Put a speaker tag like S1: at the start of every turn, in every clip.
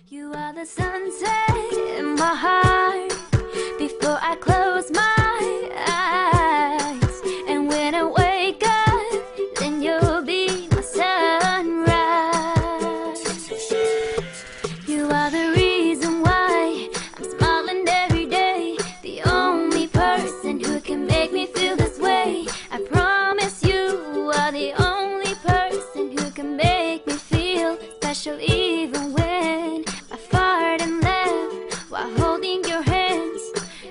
S1: You are the sunset in my heart before I close my eyes. And when I wake up, then you'll be my sunrise. You are the reason why I'm smiling every day. The only person who can make me feel this way. I promise you are the only person who can make me feel special, even when I fart and laugh while holding your hands.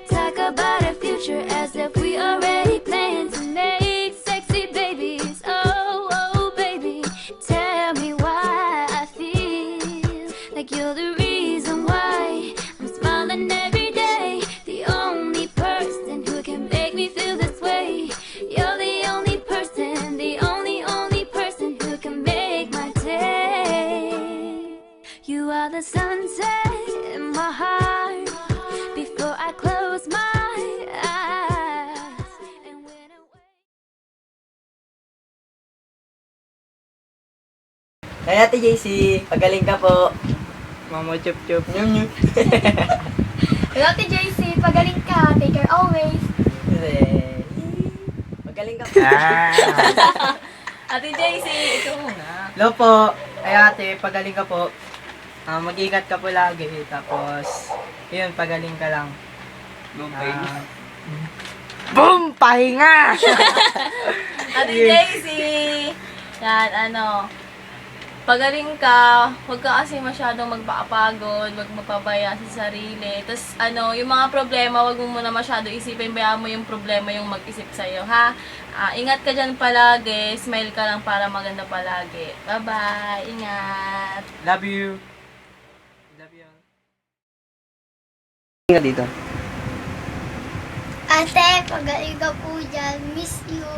S1: Talk about a future as if we already planned to make sexy babies. Oh, oh, baby, tell me why I feel like you're the reason why I'm smiling every day. The only person who can make me feel this way. You're the only person, the only person who can make my day. You are the sunset in my heart before I close my eyes. And when I wake
S2: Hey, Ate JC, pagaling ka po. Mama chup chup nyum nyum.
S3: Hello, Ate JC. Pagaling ka. Take care always.
S2: Pagaling ka po.
S4: Ate JC, ikaw muna.
S2: Hello po. Ay ate, pagaling ka po. Mag-ingat ka po lagi. Tapos, yun, pagaling ka lang. Boom! Pahinga!
S4: Ate JC, yan, pagaling ka, huwag ka kasi masyadong magpapagod, huwag mapabaya sa sarili. Tapos, yung mga problema, huwag mo muna masyado isipin, bayaan mo yung problema yung mag-isip sa'yo, ha? Ingat ka dyan palagi, smile ka lang para maganda palagi. Bye-bye, ingat!
S2: Love you. Love you. Ingat dito.
S3: Ate, pagaling ka po dyan. Miss you.